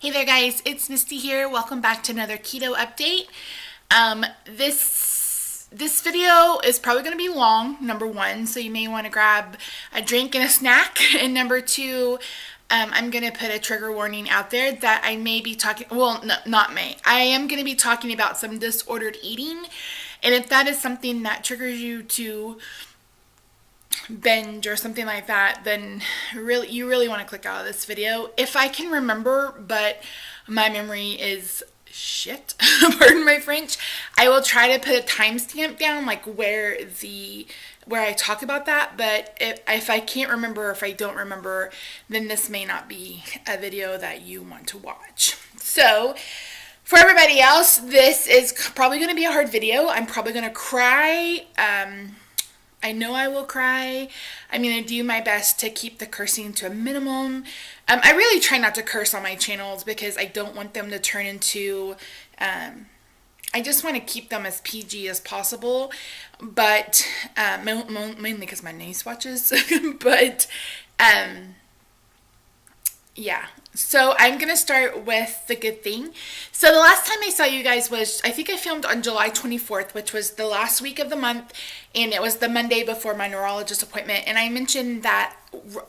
Hey there guys, it's Misty here. Welcome back to another keto update. This video is probably going to be long, number one, so you may want to grab a drink and a snack. And number two, I'm going to put a trigger warning out there that I may be talking, well, no, not may. I am going to be talking about some disordered eating. And if that is something that triggers you to binge or something like that, then you really want to click out of this video. If I can remember, but my memory is shit, pardon my French, I will try to put a timestamp down, like where I talk about that. But if I can't remember, or if I don't remember, then this may not be a video that you want to watch. So for everybody else, this is probably going to be a hard video. I'm probably going to cry. I know I will cry. I'm going to do my best to keep the cursing to a minimum. I really try not to curse on my channels because I don't want them to turn into, I just want to keep them as PG as possible, but mainly because my niece watches, but yeah. So I'm going to start with the good thing. So the last time I saw you guys was, I think I filmed on July 24th, which was the last week of the month, and it was the Monday before my neurologist appointment. And I mentioned that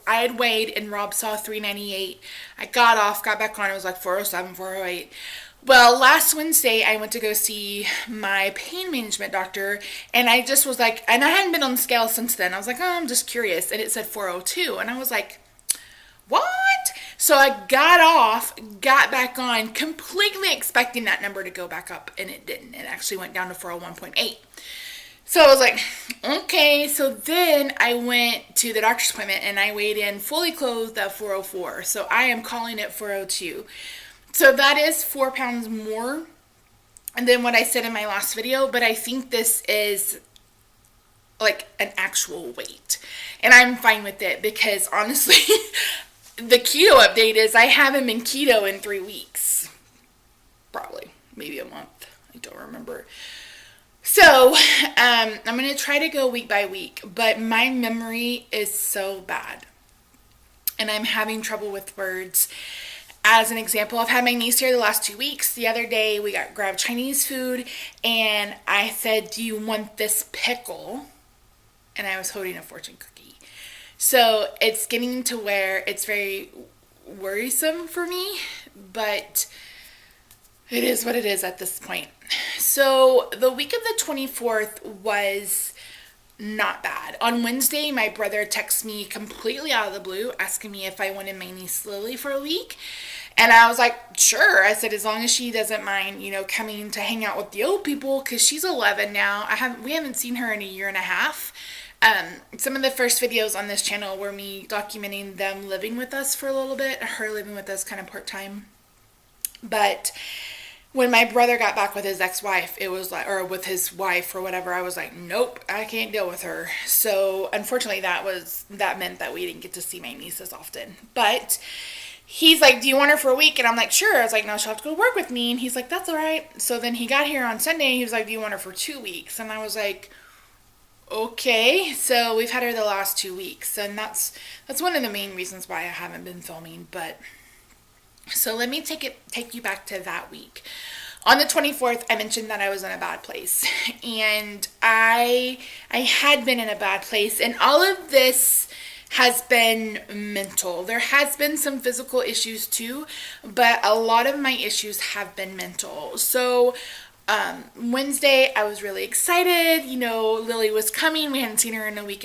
I had weighed and Rob saw 398. I got off, got back on, it was like 407, 408. Well, last Wednesday, I went to go see my pain management doctor, and I just was like, and I hadn't been on the scale since then. I was like, oh, I'm just curious. And it said 402, and I was like, what? So I got off, got back on, completely expecting that number to go back up, and it didn't. It actually went down to 401.8. So I was like, okay. So then I went to the doctor's appointment, and I weighed in fully clothed at 404. So I am calling it 402. So that is 4 pounds more than what I said in my last video, but I think this is like an actual weight. And I'm fine with it because honestly, the keto update is I haven't been keto in 3 weeks. Probably. Maybe a month. I don't remember. So, I'm going to try to go week by week, but my memory is so bad. And I'm having trouble with words. As an example, I've had my niece here the last 2 weeks. The other day, we grabbed Chinese food, and I said, do you want this pickle? And I was holding a fortune cookie. So it's getting to where it's very worrisome for me, but it is what it is at this point. So the week of the 24th was not bad. On Wednesday, my brother texted me completely out of the blue, asking me if I wanted my niece Lily for a week. And I was like, sure. I said, as long as she doesn't mind, coming to hang out with the old people, because she's 11 now. We haven't seen her in a year and a half. Some of the first videos on this channel were me documenting them living with us for a little bit, her living with us kind of part-time. But when my brother got back with his ex-wife, it was like, or with his wife or whatever, I was like, nope, I can't deal with her. So unfortunately that meant that we didn't get to see my niece as often. But he's like, do you want her for a week? And I'm like, sure. I was like, no, she'll have to go work with me. And he's like, that's all right. So then he got here on Sunday, and he was like, do you want her for 2 weeks? And I was like, okay. So we've had her the last 2 weeks, and that's one of the main reasons why I haven't been filming. But so let me take you back to that week. On the 24th, I mentioned that I was in a bad place, and I had been in a bad place, and all of this has been mental. There has been some physical issues too, but a lot of my issues have been mental. So Wednesday, I was really excited. Lily was coming. We hadn't seen her in a year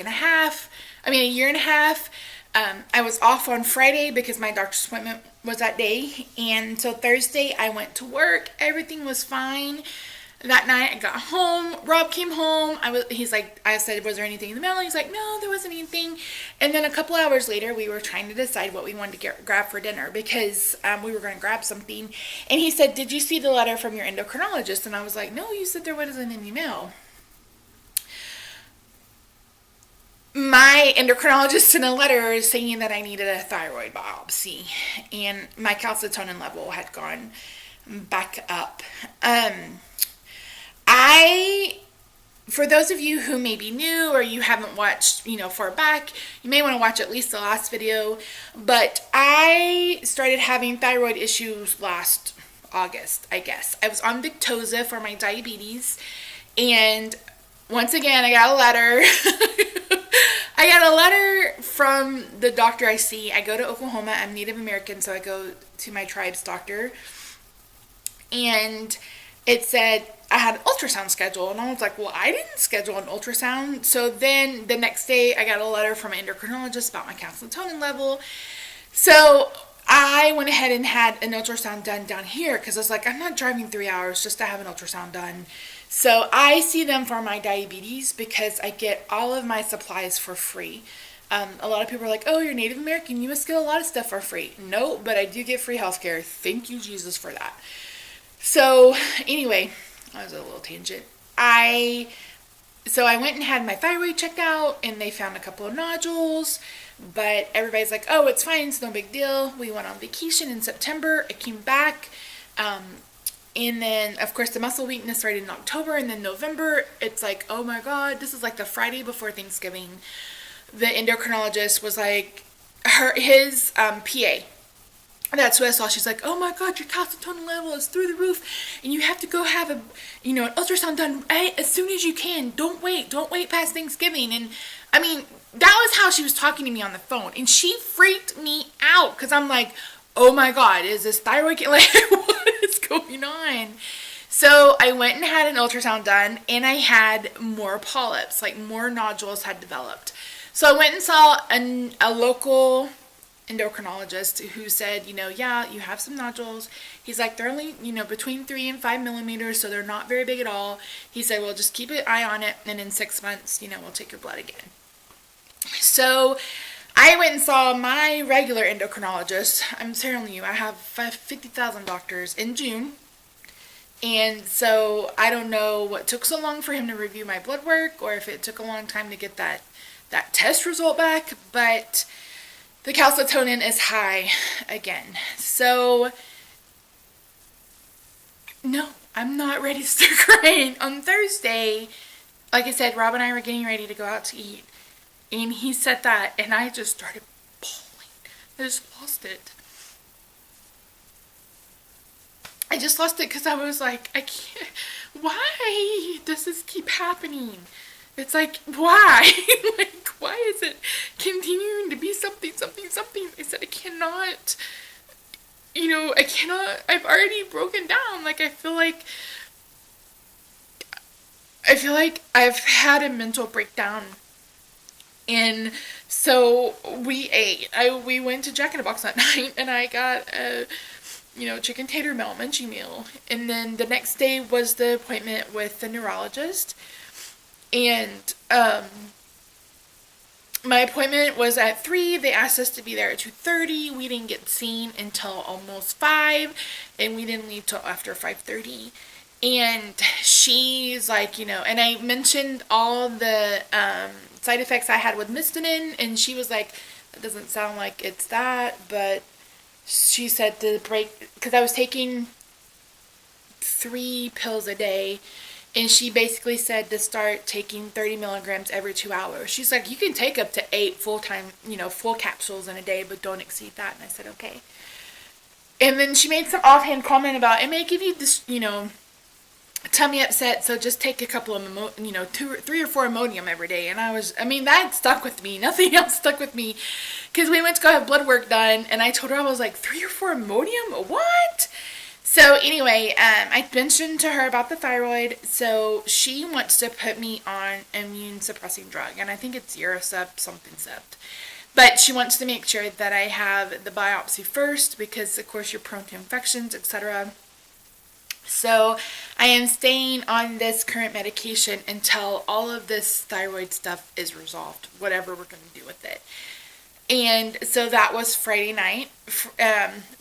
and a half. I was off on Friday because my doctor's appointment was that day. And so Thursday, I went to work. Everything was fine. That night, I got home. Rob came home. I said, was there anything in the mail? He's like, no, there wasn't anything. And then a couple hours later, we were trying to decide what we wanted to grab for dinner because we were going to grab something. And he said, did you see the letter from your endocrinologist? And I was like, no, you said there wasn't any mail. My endocrinologist sent a letter saying that I needed a thyroid biopsy. And my calcitonin level had gone back up. I for those of you who may be new or you haven't watched, far back, you may want to watch at least the last video. But I started having thyroid issues last August, I guess. I was on Victoza for my diabetes, and once again, I got a letter. I got a letter from the doctor I see. I go to Oklahoma. I'm Native American, so I go to my tribe's doctor. And it said I had an ultrasound scheduled. And I was like, well, I didn't schedule an ultrasound. So then the next day, I got a letter from an endocrinologist about my calcitonin level. So I went ahead and had an ultrasound done down here because I was like, I'm not driving 3 hours just to have an ultrasound done. So I see them for my diabetes because I get all of my supplies for free. A lot of people are like, oh, you're Native American, you must get a lot of stuff for free. No, but I do get free healthcare. Thank you, Jesus, for that. So anyway, that was a little tangent. So I went and had my thyroid checked out, and they found a couple of nodules, but everybody's like, oh, it's fine, it's no big deal. We went on vacation in September. I came back, and then, of course, the muscle weakness started in October, and then November, it's like, oh my God, this is like the Friday before Thanksgiving. The endocrinologist was like, his PA. That's what I saw. She's like, oh my God, your calcitonin level is through the roof, and you have to go have an ultrasound done as soon as you can. Don't wait past Thanksgiving. And I mean, that was how she was talking to me on the phone, and she freaked me out because I'm like, oh my God, is this thyroid, like, what is going on? So I went and had an ultrasound done, and I had more polyps, like more nodules had developed. So I went and saw a local endocrinologist who said, yeah, you have some nodules. He's like, they're only, between 3 and 5 millimeters, so they're not very big at all. He said, well, just keep an eye on it, and in 6 months, we'll take your blood again. So I went and saw my regular endocrinologist. I'm telling you, I have 50,000 doctors in June. And so I don't know what took so long for him to review my blood work, or if it took a long time to get that test result back, but the calcitonin is high again. So, no, I'm not ready to start crying. On Thursday, like I said, Rob and I were getting ready to go out to eat, and he said that, and I just started bawling. I just lost it. I just lost it because I was like, I can't, why does this keep happening? It's like, why? Like, why is it continuing to be something? I said, I cannot, I've already broken down. Like, I feel like I've had a mental breakdown. And so we ate. We went to Jack in the Box that night, and I got a chicken tater melt munchie meal. And then the next day was the appointment with the neurologist. And my appointment was at 3. They asked us to be there at 2:30. We didn't get seen until almost 5, and we didn't leave till after 5:30. And she's like, and I mentioned all the side effects I had with Mistinin, and she was like, that doesn't sound like it's that, but she said to break, because I was taking 3 pills a day, and she basically said to start taking 30 milligrams every 2 hours. She's like, you can take up to 8 full-time, full capsules in a day, but don't exceed that. And I said, okay. And then she made some offhand comment about, it may give you this, tummy upset, so just take a couple of, 3 or 4 Imodium every day. And that stuck with me. Nothing else stuck with me. Because we went to go have blood work done, and I told her, I was like, 3 or 4 Imodium? What? So anyway, I mentioned to her about the thyroid, so she wants to put me on immune suppressing drug, and I think it's Urosep, something sept. But she wants to make sure that I have the biopsy first, because of course you're prone to infections, etc. So I am staying on this current medication until all of this thyroid stuff is resolved, whatever we're going to do with it. And so that was Friday night.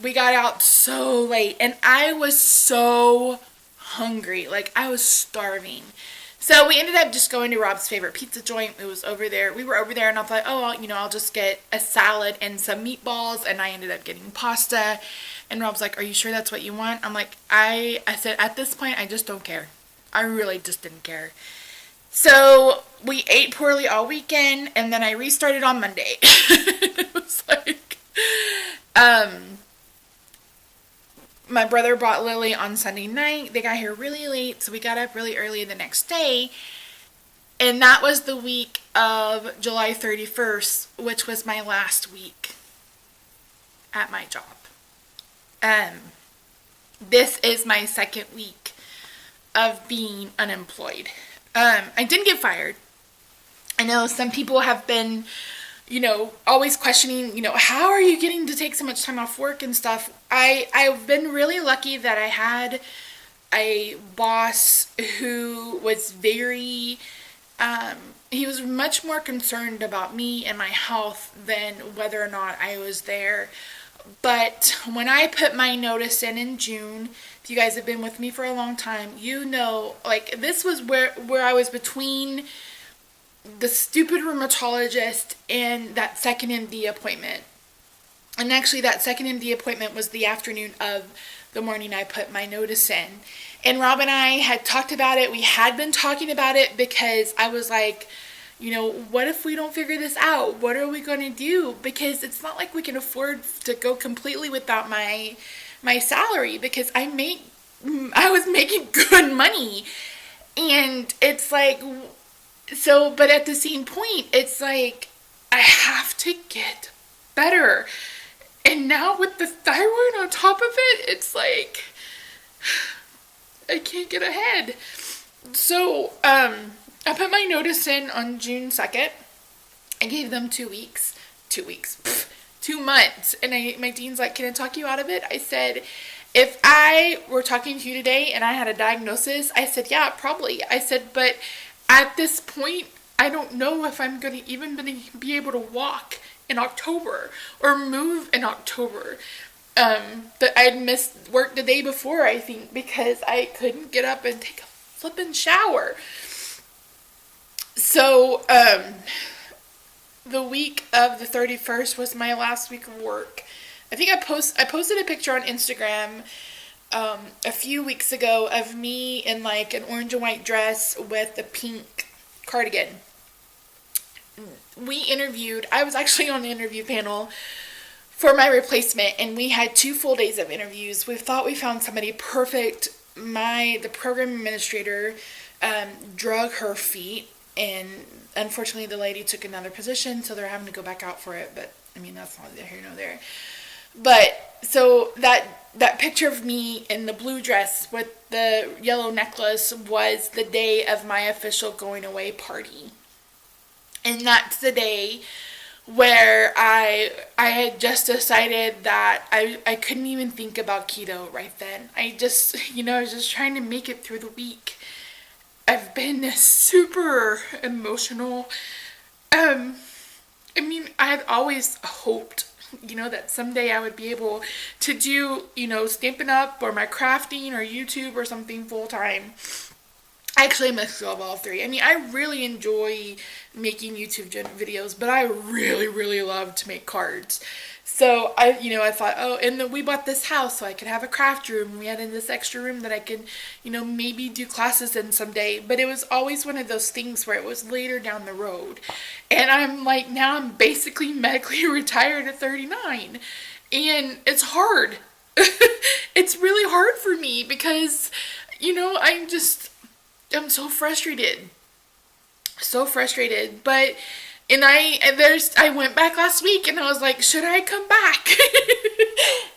We got out so late, and I was so hungry. Like, I was starving. So we ended up just going to Rob's favorite pizza joint. It was over there. We were over there, and I thought, oh, I'll just get a salad and some meatballs. And I ended up getting pasta. And Rob's like, are you sure that's what you want? I'm like, I said, at this point, I just don't care. I really just didn't care. So we ate poorly all weekend, and then I restarted on Monday. It was like, my brother brought Lily on Sunday night. They got here really late, so we got up really early the next day. And that was the week of July 31st, which was my last week at my job. This is my second week of being unemployed. I didn't get fired. I know some people have been, always questioning, how are you getting to take so much time off work and stuff? I've been really lucky that I had a boss who was very, he was much more concerned about me and my health than whether or not I was there. But when I put my notice in June, if you guys have been with me for a long time, this was where I was between the stupid rheumatologist and that second MD appointment. And actually that second MD appointment was the afternoon of the morning I put my notice in. And Rob and I had talked about it. We had been talking about it because I was like, what if we don't figure this out? What are we going to do? Because it's not like we can afford to go completely without my salary, because I was making good money. And it's like, but at the same point, it's like, I have to get better. And now with the thyroid on top of it, it's like, I can't get ahead. So, I put my notice in on June 2nd. I gave them 2 weeks. 2 months. And my dean's like, can I talk you out of it? I said, if I were talking to you today and I had a diagnosis, I said, yeah, probably. I said, but at this point, I don't know if I'm going to even be able to walk in October or move in October. But I'd missed work the day before, I think, because I couldn't get up and take a flippin' shower. So, the week of the 31st was my last week of work. I think I posted a picture on Instagram a few weeks ago of me in like an orange and white dress with a pink cardigan. I was actually on the interview panel for my replacement, and we had 2 full days of interviews. We thought we found somebody perfect. The program administrator drug her feet, and unfortunately the lady took another position, so they're having to go back out for it. But I mean, that's not here nor there. But so that picture of me in the blue dress with the yellow necklace was the day of my official going away party. And that's the day where I had just decided that I couldn't even think about keto right then. I was just trying to make it through the week. I've been super emotional. I had always hoped, that someday I would be able to do, Stampin' Up! Or my crafting or YouTube or something full time. Actually, I mix of all 3. I really enjoy making YouTube videos, but I really, really love to make cards. So I thought, and then we bought this house so I could have a craft room. We had in this extra room that I could, maybe do classes in someday. But it was always one of those things where it was later down the road. And I'm like, now I'm basically medically retired at 39. And it's hard. It's really hard for me because, I'm so frustrated. But I went back last week and I was like, should I come back?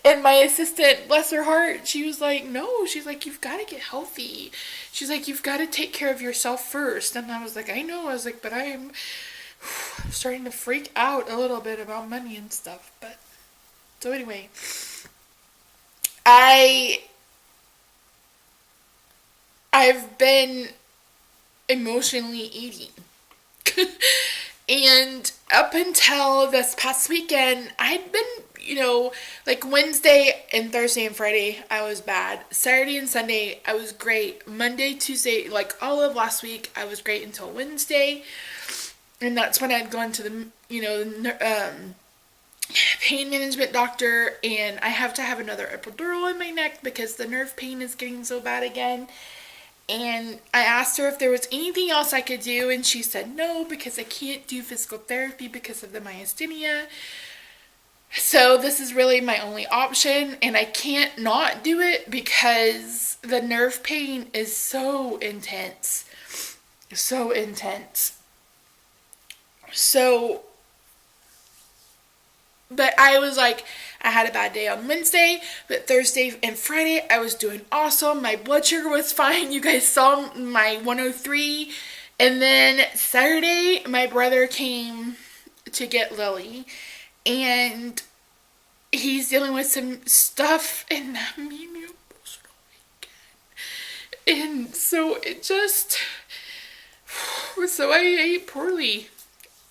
And my assistant, bless her heart, she was like, no. She's like, you've got to get healthy. She's like, you've got to take care of yourself first. And I was like, I know. I was like, but I'm starting to freak out a little bit about money and stuff. But so anyway, I've been emotionally eating. And up until this past weekend, I'd been, like Wednesday and Thursday and Friday, I was bad. Saturday and Sunday, I was great. Monday, Tuesday, like all of last week, I was great until Wednesday. And that's when I'd gone to the, pain management doctor, and I have to have another epidural in my neck because the nerve pain is getting so bad again. And I asked her if there was anything else I could do, and she said no, because I can't do physical therapy because of the myasthenia. So this is really my only option, and I can't not do it because the nerve pain is so intense. So intense. So, but I was like, I had a bad day on Wednesday, but Thursday and Friday I was doing awesome. My blood sugar was fine. You guys saw my 103. And then Saturday, my brother came to get Lily, and he's dealing with some stuff, and that made me emotional again. And so it just, so I ate poorly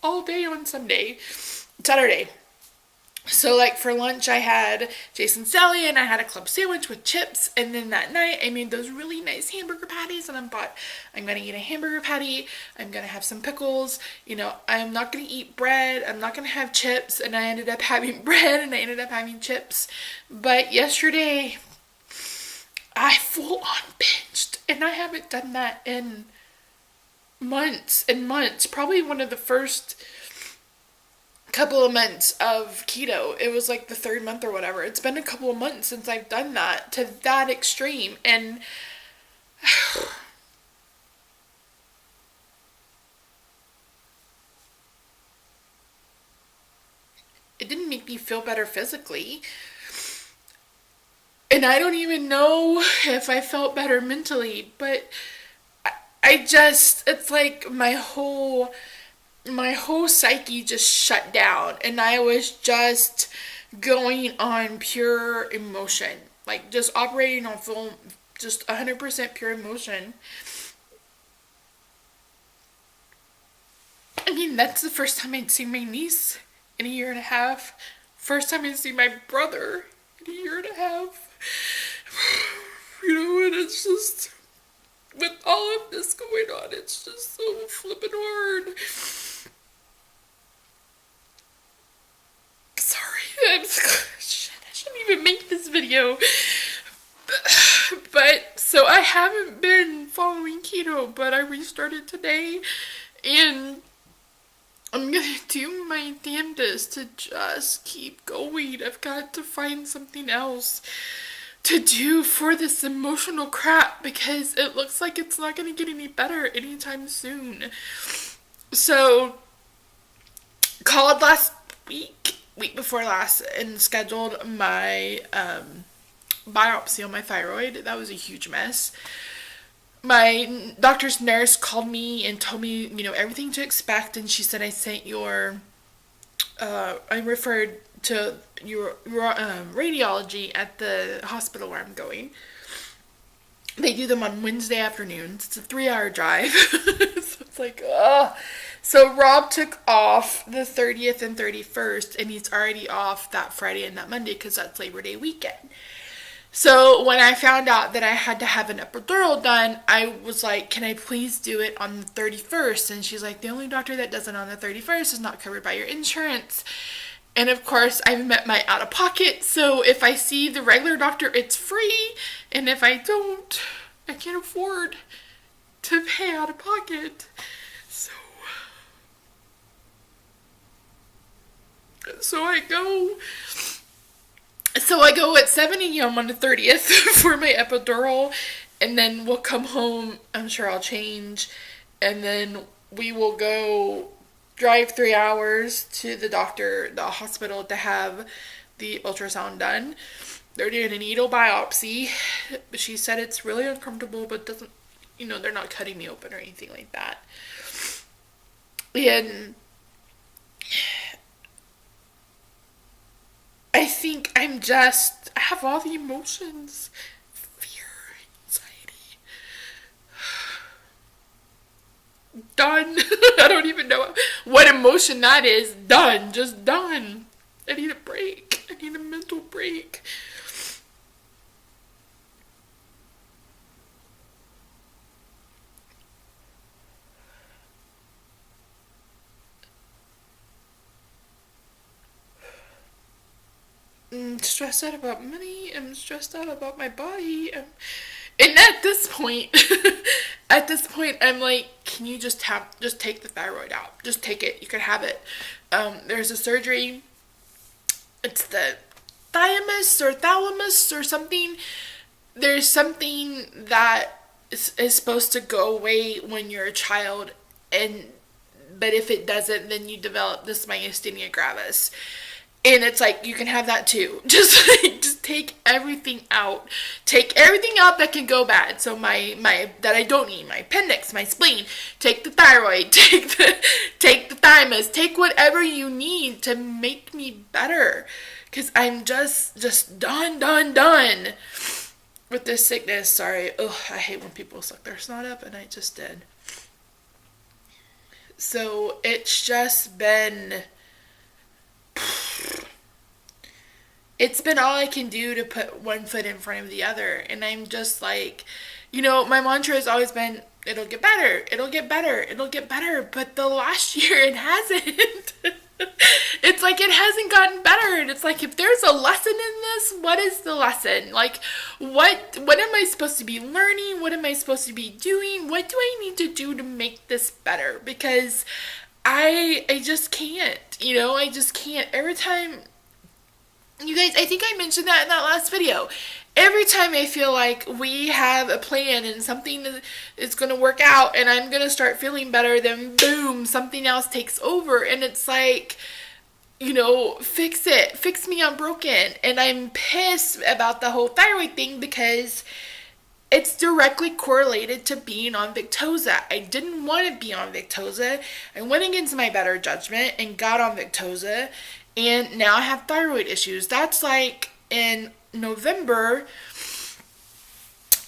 all day on Saturday. So, like, for lunch, I had Jason's Deli, and I had a club sandwich with chips, and then that night, I made those really nice hamburger patties, and I'm going to eat a hamburger patty, I'm going to have some pickles, I'm not going to eat bread, I'm not going to have chips, and I ended up having bread, and I ended up having chips. But yesterday, I full on binged, and I haven't done that in months and months. Probably one of the first couple of months of keto. It was like the third month or whatever. It's been a couple of months since I've done that to that extreme, and it didn't make me feel better physically. And I don't even know if I felt better mentally, but it's like my whole psyche just shut down, and I was just going on pure emotion, like just operating on full, just 100% pure emotion. I mean, that's the first time I'd seen my niece in a year and a half. First time I'd seen my brother in a year and a half. And it's just, with all of this going on, it's just so flippin' hard. Sorry, I shouldn't even make this video. But, so I haven't been following keto, but I restarted today, and I'm gonna do my damnedest to just keep going. I've got to find something else to do for this emotional crap, because it looks like it's not gonna get any better anytime soon. So, called last week before last, and scheduled my biopsy on my thyroid. That was a huge mess. My doctor's nurse called me and told me, everything to expect, and she said, I referred to your radiology at the hospital where I'm going. They do them on Wednesday afternoons. It's a 3-hour drive. So it's like, ugh. So Rob took off the 30th and 31st, and he's already off that Friday and that Monday because that's Labor Day weekend. So when I found out that I had to have an epidural done, I was like, can I please do it on the 31st? And she's like, the only doctor that does it on the 31st is not covered by your insurance. And of course, I've met my out-of-pocket, so if I see the regular doctor, it's free. And if I don't, I can't afford to pay out-of-pocket. So I go at 7 a.m. on the 30th for my epidural, and then we'll come home. I'm sure I'll change, and then we will go drive 3 hours to the hospital to have the ultrasound done. They're doing a needle biopsy. She said it's really uncomfortable, but doesn't, they're not cutting me open or anything like that. And I think I have all the emotions. Fear, anxiety. Done. I don't even know what emotion that is. Done. Just done. I need a break. I need a mental break. I'm stressed out about money. I'm stressed out about my body. And at this point, at this point, I'm like, can you just take the thyroid out? Just take it. You can have it. There's a surgery. It's the thalamus or something. There's something that is supposed to go away when you're a child, but if it doesn't, then you develop this myasthenia gravis. And it's like, you can have that too. Just take everything out. Take everything out that can go bad. So my that I don't need, my appendix, my spleen. Take the thyroid. Take the thymus. Take whatever you need to make me better. Because I'm just done with this sickness. Sorry. Ugh, I hate when people suck their snot up, and I just did. So it's just been... It's been all I can do to put one foot in front of the other. And I'm just like, my mantra has always been, it'll get better, it'll get better, it'll get better. But the last year, it hasn't. It's like it hasn't gotten better. And it's like, if there's a lesson in this, what is the lesson? Like, what am I supposed to be learning? What am I supposed to be doing? What do I need to do to make this better? Because I just can't, I just can't. Every time, you guys, I think I mentioned that in that last video. Every time I feel like we have a plan and something is going to work out and I'm going to start feeling better, then boom, something else takes over. And it's like, fix it. Fix me, I'm broken. And I'm pissed about the whole thyroid thing because it's directly correlated to being on Victoza. I didn't want to be on Victoza. I went against my better judgment and got on Victoza. And now I have thyroid issues. That's like in November,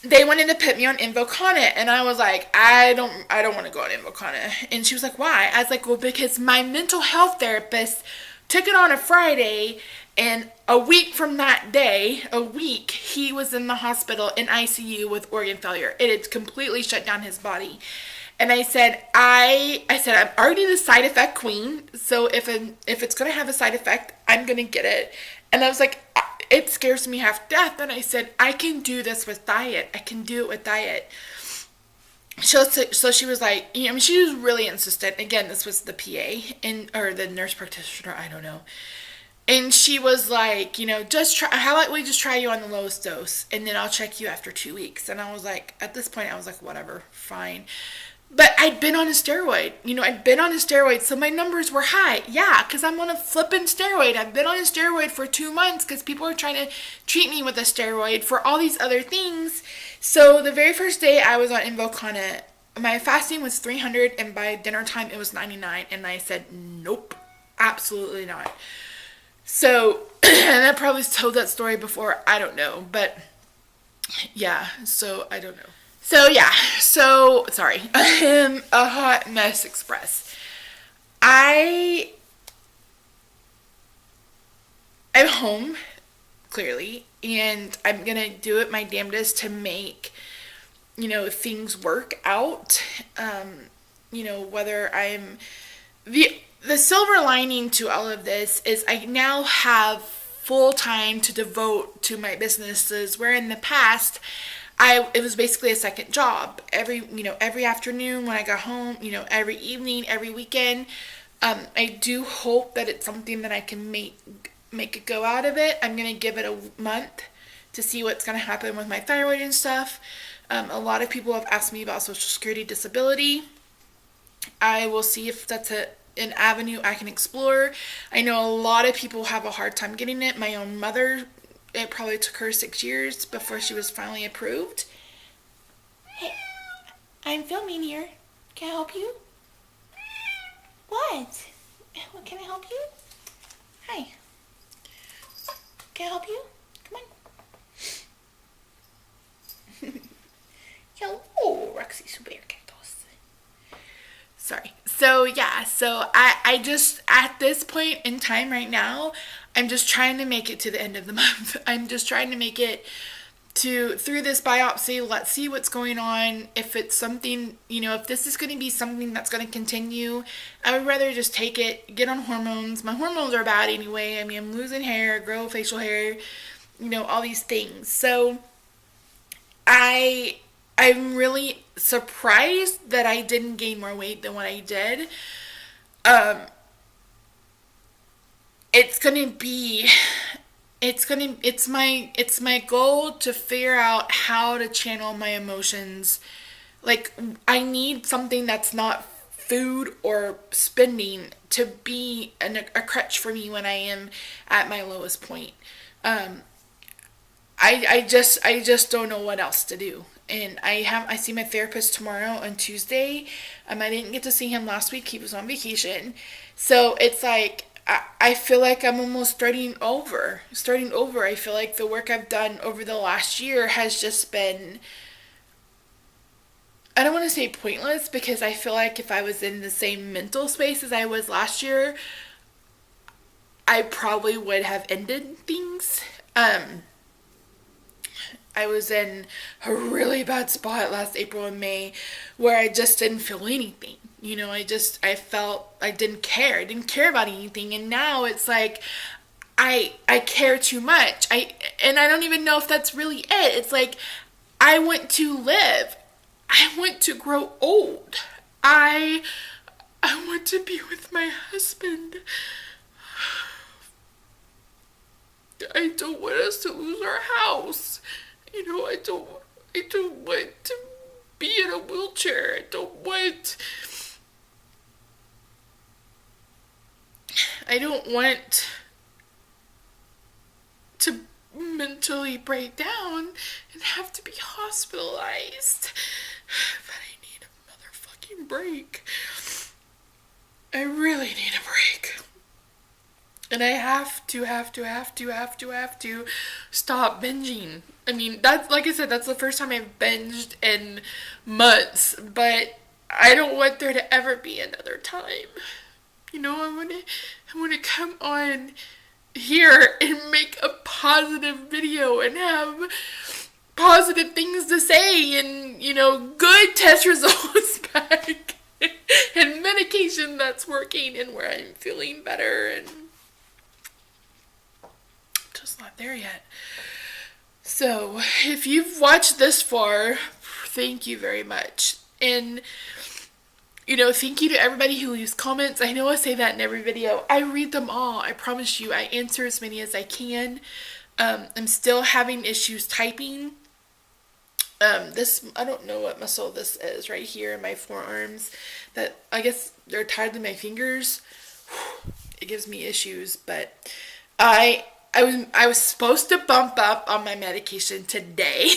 they wanted to put me on Invokana. And I was like, I don't want to go on Invokana. And she was like, why? I was like, well, because my mental health therapist took it on a Friday, and a week from that day, he was in the hospital in ICU with organ failure. It had completely shut down his body. And I said, I'm already the side effect queen, so if it's going to have a side effect, I'm going to get it. And I was like, it scares me half to death. And I said, I can do this with diet. I can do it with diet. So she was like, she was really insistent. Again, this was the PA, or the nurse practitioner, I don't know. And she was like, just try, how about we just try you on the lowest dose, and then I'll check you after 2 weeks. And I was like, at this point, I was like, whatever, fine. But I'd been on a steroid. So my numbers were high. Yeah, because I'm on a flippin' steroid. I've been on a steroid for 2 months because people are trying to treat me with a steroid for all these other things. So the very first day I was on Invokana, my fasting was 300, and by dinner time it was 99. And I said, nope, absolutely not. So, and I probably told that story before, I don't know. But yeah, so I don't know. So yeah, sorry, I am a hot mess express. I'm home, clearly, and I'm going to do it my damnedest to make, things work out. Whether I'm, the silver lining to all of this is I now have full time to devote to my businesses, where in the past, it was basically a second job. Every afternoon when I got home, every evening, every weekend. I do hope that it's something that I can make a go out of it. I'm going to give it a month to see what's going to happen with my thyroid and stuff. A lot of people have asked me about Social Security disability. I will see if that's an avenue I can explore. I know a lot of people have a hard time getting it. My own mother, it probably took her 6 years before she was finally approved. Hey, I'm filming here. Can I help you? What? Can I help you? Hi. Can I help you? Come on. Hello, Roxy Supergatos. Sorry. So I just, at this point in time right now, I'm just trying to make it to the end of the month. I'm just trying to make it through this biopsy. Let's see what's going on. If it's something, if this is going to be something that's going to continue, I would rather just take it, get on hormones. My hormones are bad anyway. I mean, I'm losing hair, grow facial hair, all these things. So I I'm really surprised that I didn't gain more weight than what I did. Um, it's gonna be, it's my goal to figure out how to channel my emotions. Like, I need something that's not food or spending to be a crutch for me when I am at my lowest point. Um, I just don't know what else to do. And I see my therapist tomorrow on Tuesday. I didn't get to see him last week. He was on vacation. So it's like I feel like I'm almost starting over. Starting over. I feel like the work I've done over the last year has just been, I don't want to say pointless, because I feel like if I was in the same mental space as I was last year, I probably would have ended things. I was in a really bad spot last April and May where I just didn't feel anything. I felt I didn't care. I didn't care about anything. And now it's like I care too much. And I don't even know if that's really it. It's like I want to live. I want to grow old. I want to be with my husband. I don't want us to lose our house. I don't want to be in a wheelchair. I don't want to mentally break down and have to be hospitalized. But I need a motherfucking break. I really need a break. And I have to stop binging. I mean, that's, like I said, that's the first time I've binged in months, but I don't want there to ever be another time. I want to come on here and make a positive video and have positive things to say and, good test results back and medication that's working and where I'm feeling better, and just not there yet. So, if you've watched this far, thank you very much. And, thank you to everybody who leaves comments. I know I say that in every video. I read them all. I promise you. I answer as many as I can. I'm still having issues typing. I don't know what muscle this is right here in my forearms. That, I guess they're tied to my fingers. It gives me issues, but I was supposed to bump up on my medication today.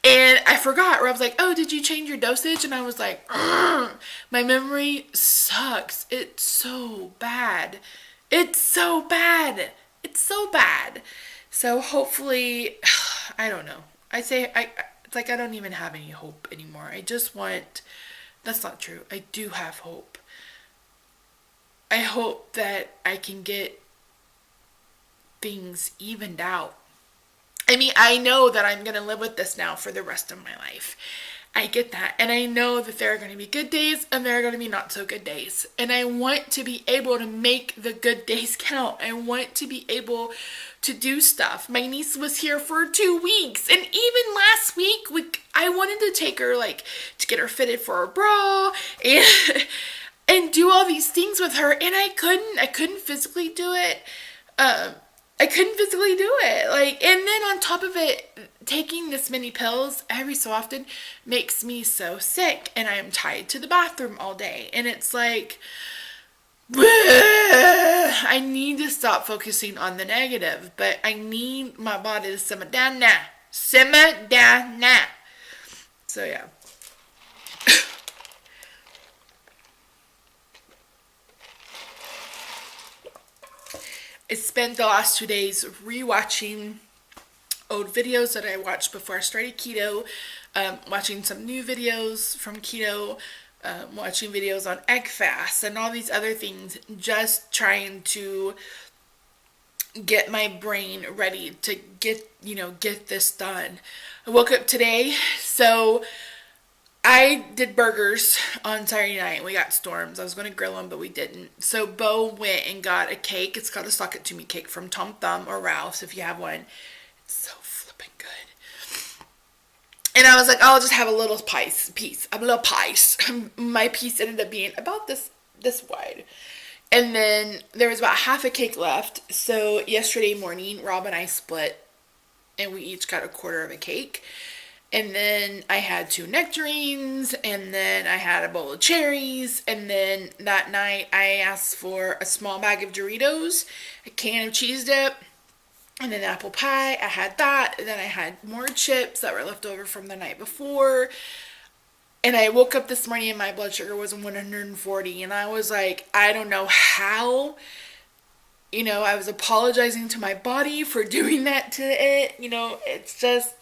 And I forgot, or I was like, oh, did you change your dosage? And I was like, ugh. My memory sucks. It's so bad. It's so bad. So hopefully, I don't know. It's like I don't even have any hope anymore. That's not true. I do have hope. I hope that I can get things evened out. I mean, I know that I'm going to live with this now for the rest of my life. I get that. And I know that there are going to be good days and there are going to be not so good days. And I want to be able to make the good days count. I want to be able to do stuff. My niece was here for 2 weeks. And even last week, I wanted to take her, to get her fitted for a bra and do all these things with her. And I couldn't physically do it. I couldn't physically do it. And then on top of it, taking this many pills every so often makes me so sick. And I am tied to the bathroom all day. And it's like, bleh, I need to stop focusing on the negative. But I need my body to simmer down now. Simmer down now. So, yeah. I spent the last 2 days rewatching old videos that I watched before I started keto, watching some new videos from keto, watching videos on egg fast and all these other things, just trying to get my brain ready to get this done. I woke up today, so I did burgers on Saturday night. We got Storms. I was going to grill them, but we didn't. So Bo went and got a cake. It's called a Sock It To Me cake from Tom Thumb or Ralph's if you have one. It's so flippin' good. And I was like, I'll just have a little piece. My piece ended up being about this wide. And then there was about half a cake left. So yesterday morning, Rob and I split, and we each got a quarter of a cake. And then I had 2 nectarines, and then I had a bowl of cherries, and then that night I asked for a small bag of Doritos, a can of cheese dip, and an apple pie. I had that, and then I had more chips that were left over from the night before. And I woke up this morning and my blood sugar was 140, and I was like, I don't know how. I was apologizing to my body for doing that to it. It's just...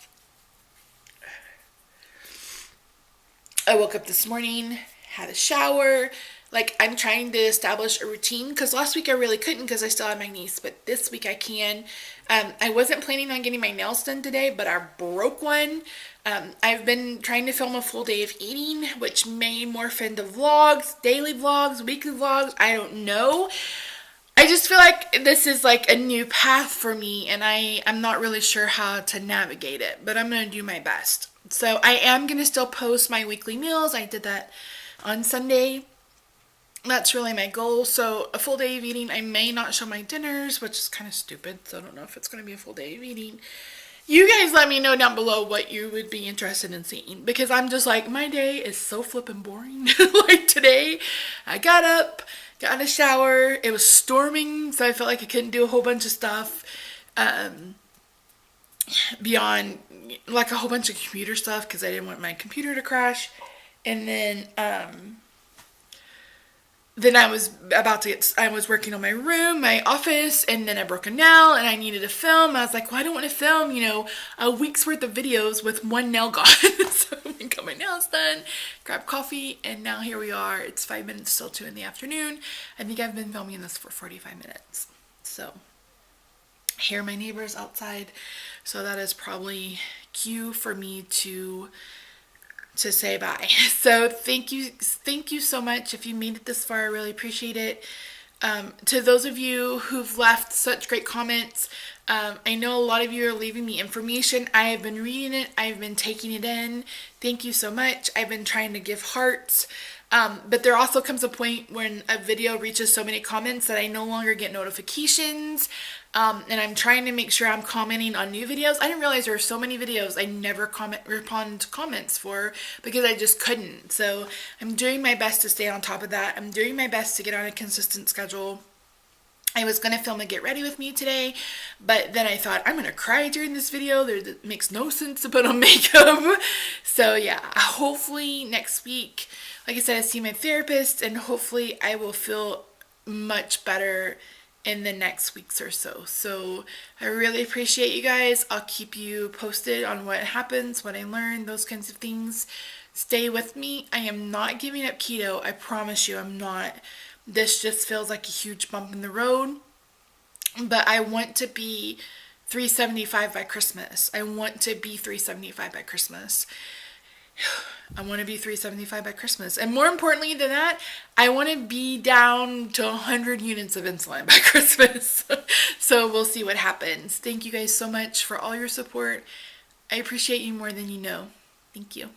I woke up this morning, had a shower. Like, I'm trying to establish a routine, because last week I really couldn't because I still had my niece, but this week I can. I wasn't planning on getting my nails done today, but I broke one. I've been trying to film a full day of eating, which may morph into vlogs, daily vlogs, weekly vlogs, I don't know. I just feel like this is like a new path for me, and I'm not really sure how to navigate it, but I'm going to do my best. So I am going to still post my weekly meals. I did that on Sunday. That's really my goal. So a full day of eating. I may not show my dinners, which is kind of stupid. So I don't know if it's going to be a full day of eating. You guys let me know down below what you would be interested in seeing, because I'm just like, my day is so flippin' boring. Like today, I got up, got in a shower. It was storming, so I felt like I couldn't do a whole bunch of stuff. Beyond like a whole bunch of computer stuff, because I didn't want my computer to crash. And then I was working on my room, my office, and then I broke a nail and I needed to film. I was like, well, I don't want to film, a week's worth of videos with one nail gone. So I got my nails done, grabbed coffee, and now here we are. It's 5 minutes till 2 in the afternoon. I think I've been filming this for 45 minutes. So I hear my neighbors outside. So that is probably cue for me to say bye. So thank you so much. If you made it this far, I really appreciate it. To those of you who've left such great comments, I know a lot of you are leaving me information. I have been reading it. I've been taking it in. Thank you so much. I've been trying to give hearts. But there also comes a point when a video reaches so many comments that I no longer get notifications. And I'm trying to make sure I'm commenting on new videos. I didn't realize there were so many videos I never respond to comments for, because I just couldn't. So I'm doing my best to stay on top of that. I'm doing my best to get on a consistent schedule. I was going to film a get ready with me today, but then I thought, I'm going to cry during this video. It makes no sense to put on makeup. So yeah, hopefully next week, like I said, I see my therapist, and hopefully I will feel much better in the next weeks or so. So I really appreciate you guys. I'll keep you posted on what happens, what I learn, those kinds of things. Stay with me. I am not giving up keto. I promise you I'm not. This just feels like a huge bump in the road. But I want to be 375 by Christmas. I want to be 375 by Christmas. I want to be 375 by Christmas. And more importantly than that, I want to be down to 100 units of insulin by Christmas. So we'll see what happens. Thank you guys so much for all your support. I appreciate you more than you know. Thank you.